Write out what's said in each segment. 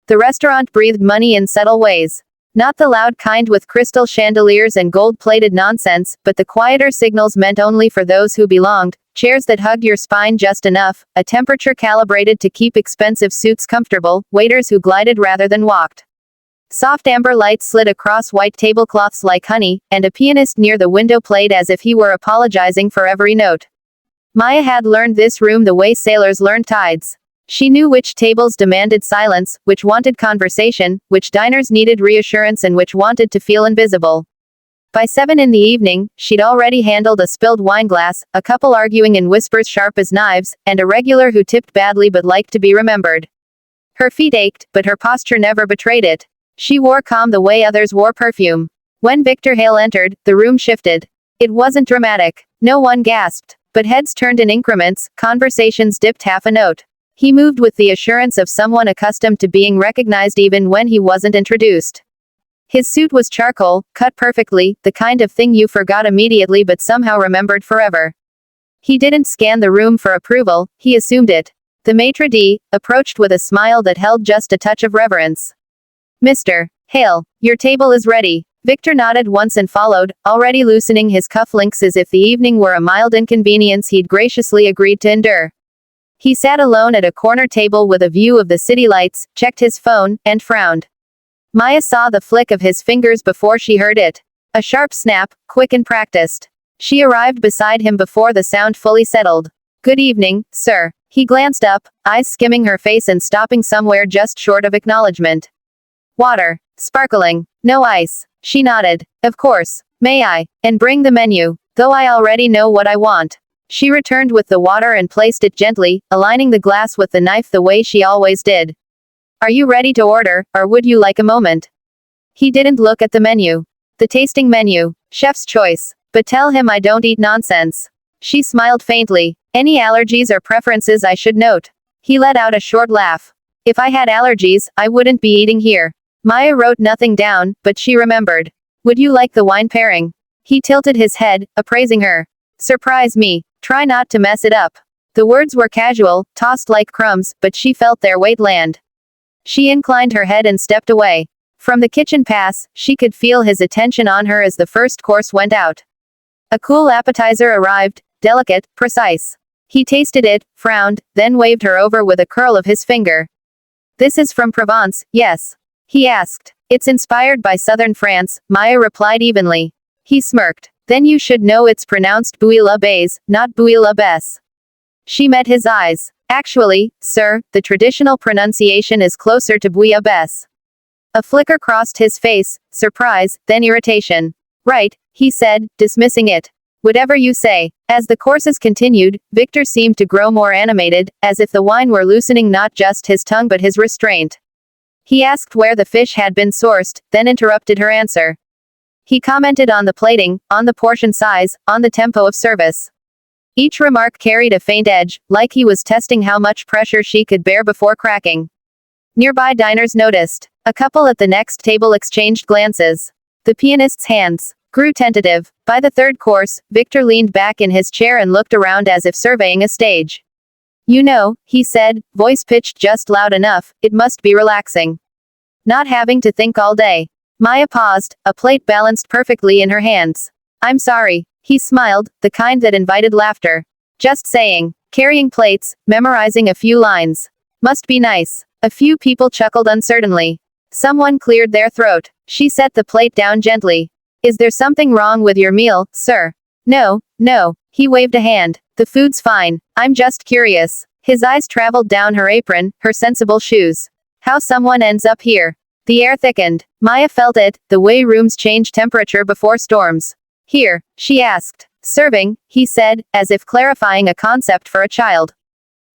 The restaurant breathed money in subtle ways. Not the loud kind with crystal chandeliers and gold-plated nonsense, but the quieter signals meant only for those who belonged. Chairs that hugged your spine just enough, a temperature calibrated to keep expensive suits comfortable, waiters who glided rather than walked. Soft amber light slid across white tablecloths like honey, and a pianist near the window played as if he were apologizing for every note. Maya had learned this room the way sailors learn tides. She knew which tables demanded silence, which wanted conversation, which diners needed reassurance, and which wanted to feel invisible. By 7 in the evening, she'd already handled a spilled wineglass, a couple arguing in whispers sharp as knives, and a regular who tipped badly but liked to be remembered. Her feet ached, but her posture never betrayed it. She wore calm the way others wore perfume. When Victor Hale entered, the room shifted. It wasn't dramatic. No one gasped. But heads turned in increments, conversations dipped half a note. He moved with the assurance of someone accustomed to being recognized even when he wasn't introduced. His suit was charcoal, cut perfectly, the kind of thing you forgot immediately but somehow remembered forever. He didn't scan the room for approval, he assumed it. The maitre d' approached with a smile that held just a touch of reverence. Mr. Hale, your table is ready. Victor nodded once and followed, already loosening his cufflinks as if the evening were a mild inconvenience he'd graciously agreed to endure. He sat alone at a corner table with a view of the city lights, checked his phone, and frowned. Maya saw the flick of his fingers before she heard it. A sharp snap, quick and practiced. She arrived beside him before the sound fully settled. Good evening, sir. He glanced up, eyes skimming her face and stopping somewhere just short of acknowledgement. Water. Sparkling. No ice. She nodded. Of course. May I? And bring the menu. Though I already know what I want. She returned with the water and placed it gently, aligning the glass with the knife the way she always did. Are you ready to order, or would you like a moment? He didn't look at the menu. The tasting menu. Chef's choice. But tell him I don't eat nonsense. She smiled faintly. Any allergies or preferences I should note? He let out a short laugh. If I had allergies, I wouldn't be eating here. Maya wrote nothing down, but she remembered. Would you like the wine pairing? He tilted his head, appraising her. Surprise me. Try not to mess it up. The words were casual, tossed like crumbs, but she felt their weight land. She inclined her head and stepped away. From the kitchen pass, she could feel his attention on her as the first course went out. A cool appetizer arrived, delicate, precise. He tasted it, frowned, then waved her over with a curl of his finger. This is from Provence, yes? He asked. It's inspired by southern France, Maya replied evenly. He smirked. Then you should know it's pronounced bouillabaisse, not bouillabaisse. She met his eyes. Actually, sir, the traditional pronunciation is closer to bouillabaisse. A flicker crossed his face, surprise, then irritation. Right, he said, dismissing it. Whatever you say. As the courses continued, Victor seemed to grow more animated, as if the wine were loosening not just his tongue but his restraint. He asked where the fish had been sourced, then interrupted her answer. He commented on the plating, on the portion size, on the tempo of service. Each remark carried a faint edge, like he was testing how much pressure she could bear before cracking. Nearby diners noticed. A couple at the next table exchanged glances. The pianist's hands grew tentative. By the third course, Victor leaned back in his chair and looked around as if surveying a stage. You know, he said, voice pitched just loud enough, it must be relaxing. Not having to think all day. Maya paused, a plate balanced perfectly in her hands. I'm sorry. He smiled, the kind that invited laughter. Just saying. Carrying plates, memorizing a few lines. Must be nice. A few people chuckled uncertainly. Someone cleared their throat. She set the plate down gently. Is there something wrong with your meal, sir? No, no. He waved a hand. The food's fine. I'm just curious. His eyes traveled down her apron, her sensible shoes. How someone ends up here. The air thickened. Maya felt it, the way rooms change temperature before storms. Here, she asked. Serving, he said, as if clarifying a concept for a child.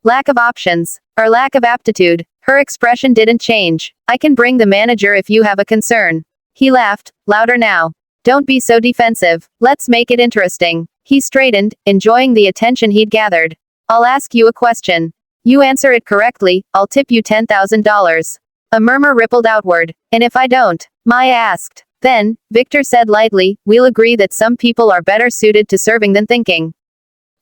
Lack of options. Or lack of aptitude. Her expression didn't change. I can bring the manager if you have a concern. He laughed, louder now. Don't be so defensive. Let's make it interesting. He straightened, enjoying the attention he'd gathered. I'll ask you a question. You answer it correctly, I'll tip you $10,000. A murmur rippled outward. And if I don't? Maya asked. Then, Victor said lightly, we'll agree that some people are better suited to serving than thinking.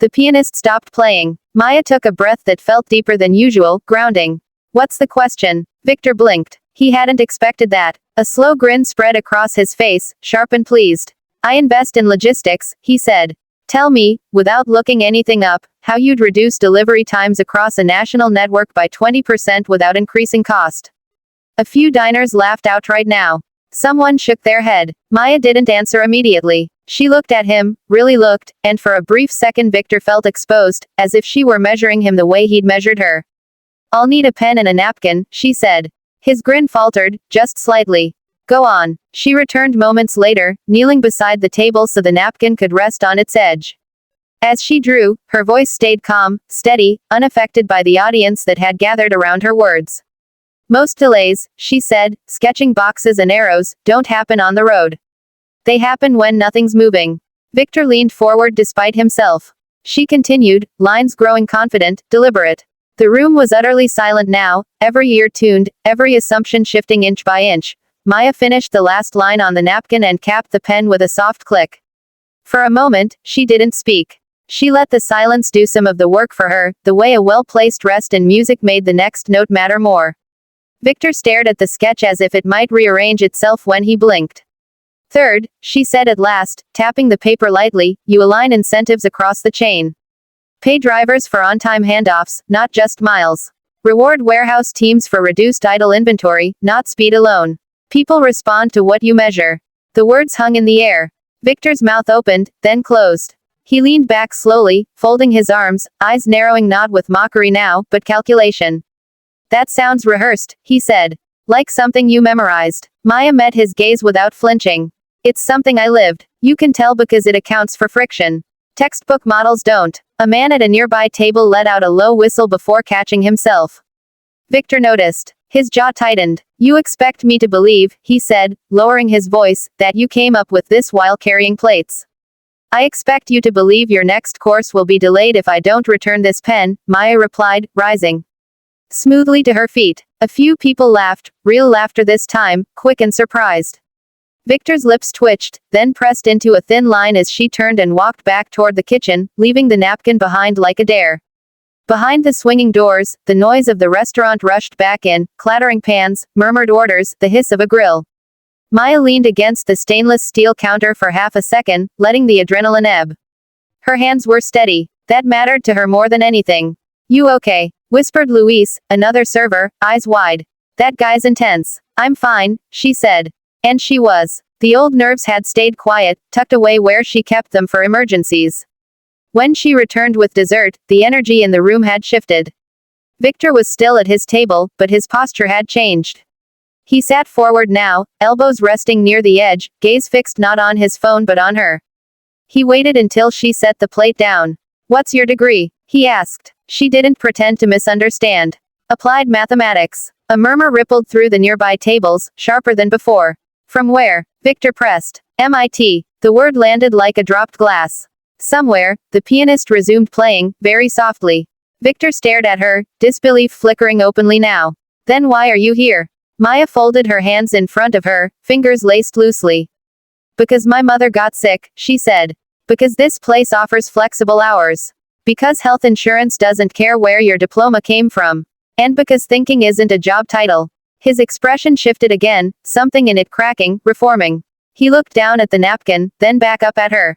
The pianist stopped playing. Maya took a breath that felt deeper than usual, grounding. What's the question? Victor blinked. He hadn't expected that. A slow grin spread across his face, sharp and pleased. I invest in logistics, he said. Tell me, without looking anything up, how you'd reduce delivery times across a national network by 20% without increasing cost. A few diners laughed outright now. Someone shook their head. Maya didn't answer immediately. She looked at him, really looked, and for a brief second Victor felt exposed, as if she were measuring him the way he'd measured her. I'll need a pen and a napkin, she said. His grin faltered, just slightly. Go on. She returned moments later, kneeling beside the table so the napkin could rest on its edge. As she drew, her voice stayed calm, steady, unaffected by the audience that had gathered around her words. Most delays, she said, sketching boxes and arrows, don't happen on the road. They happen when nothing's moving. Victor leaned forward despite himself. She continued, lines growing confident, deliberate. The room was utterly silent now, every ear tuned, every assumption shifting inch by inch. Maya finished the last line on the napkin and capped the pen with a soft click. For a moment, she didn't speak. She let the silence do some of the work for her, the way a well-placed rest in music made the next note matter more. Victor stared at the sketch as if it might rearrange itself when he blinked. Third, she said at last, tapping the paper lightly, you align incentives across the chain. Pay drivers for on-time handoffs, not just miles. Reward warehouse teams for reduced idle inventory, not speed alone. People respond to what you measure. The words hung in the air. Victor's mouth opened, then closed. He leaned back slowly, folding his arms, eyes narrowing not with mockery now, but calculation. That sounds rehearsed, he said. Like something you memorized. Maya met his gaze without flinching. It's something I lived. You can tell because it accounts for friction. Textbook models don't. A man at a nearby table let out a low whistle before catching himself. Victor noticed. His jaw tightened. You expect me to believe, he said, lowering his voice, that you came up with this while carrying plates. I expect you to believe your next course will be delayed if I don't return this pen, Maya replied, rising smoothly to her feet. A few people laughed, real laughter this time, quick and surprised. Victor's lips twitched, then pressed into a thin line as she turned and walked back toward the kitchen, leaving the napkin behind like a dare. Behind the swinging doors, the noise of the restaurant rushed back in, clattering pans, murmured orders, the hiss of a grill. Maya leaned against the stainless steel counter for half a second, letting the adrenaline ebb. Her hands were steady. That mattered to her more than anything. You okay? Whispered Luis, another server, eyes wide. That guy's intense. I'm fine, she said. And she was. The old nerves had stayed quiet, tucked away where she kept them for emergencies. When she returned with dessert, the energy in the room had shifted. Victor was still at his table, but his posture had changed. He sat forward now, elbows resting near the edge, gaze fixed not on his phone but on her. He waited until she set the plate down. What's your degree? He asked. She didn't pretend to misunderstand. Applied mathematics. A murmur rippled through the nearby tables, sharper than before. From where? Victor pressed. MIT. The word landed like a dropped glass. Somewhere, the pianist resumed playing, very softly. Victor stared at her, disbelief flickering openly now. Then why are you here? Maya folded her hands in front of her, fingers laced loosely. Because my mother got sick, she said. Because this place offers flexible hours. Because health insurance doesn't care where your diploma came from. And because thinking isn't a job title. His expression shifted again, something in it cracking, reforming. He looked down at the napkin, then back up at her.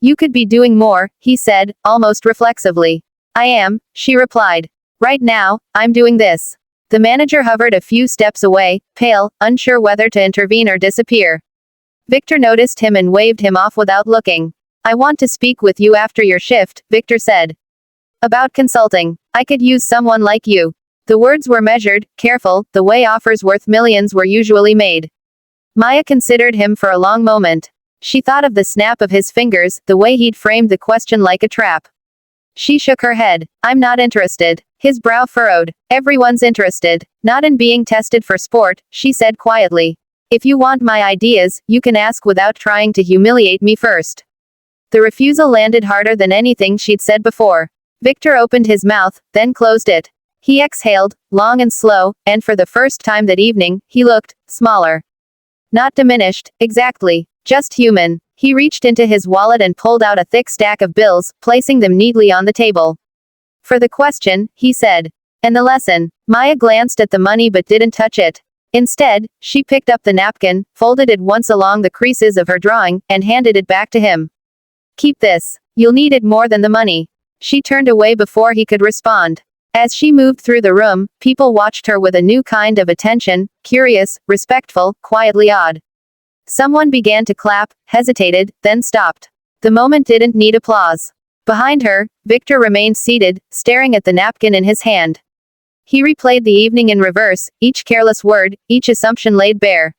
You could be doing more, he said, almost reflexively. I am, she replied. Right now, I'm doing this. The manager hovered a few steps away, pale, unsure whether to intervene or disappear. Victor noticed him and waved him off without looking. I want to speak with you after your shift, Victor said. About consulting. I could use someone like you. The words were measured, careful, the way offers worth millions were usually made. Maya considered him for a long moment. She thought of the snap of his fingers, the way he'd framed the question like a trap. She shook her head. I'm not interested. His brow furrowed. Everyone's interested. Not in being tested for sport, she said quietly. If you want my ideas, you can ask without trying to humiliate me first. The refusal landed harder than anything she'd said before. Victor opened his mouth, then closed it. He exhaled, long and slow, and for the first time that evening, he looked smaller. Not diminished, exactly. Just human. He reached into his wallet and pulled out a thick stack of bills, placing them neatly on the table. For the question, he said. And the lesson. Maya glanced at the money but didn't touch it. Instead, she picked up the napkin, folded it once along the creases of her drawing, and handed it back to him. Keep this. You'll need it more than the money. She turned away before he could respond. As she moved through the room, people watched her with a new kind of attention, curious, respectful, quietly odd. Someone began to clap, hesitated, then stopped. The moment didn't need applause. Behind her, Victor remained seated, staring at the napkin in his hand. He replayed the evening in reverse, each careless word, each assumption laid bare.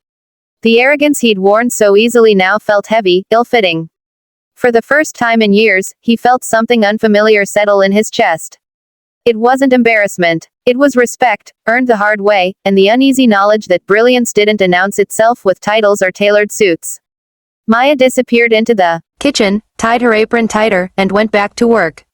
The arrogance he'd worn so easily now felt heavy, ill-fitting. For the first time in years, he felt something unfamiliar settle in his chest. It wasn't embarrassment. It was respect, earned the hard way, and the uneasy knowledge that brilliance didn't announce itself with titles or tailored suits. Maya disappeared into the kitchen, tied her apron tighter, and went back to work.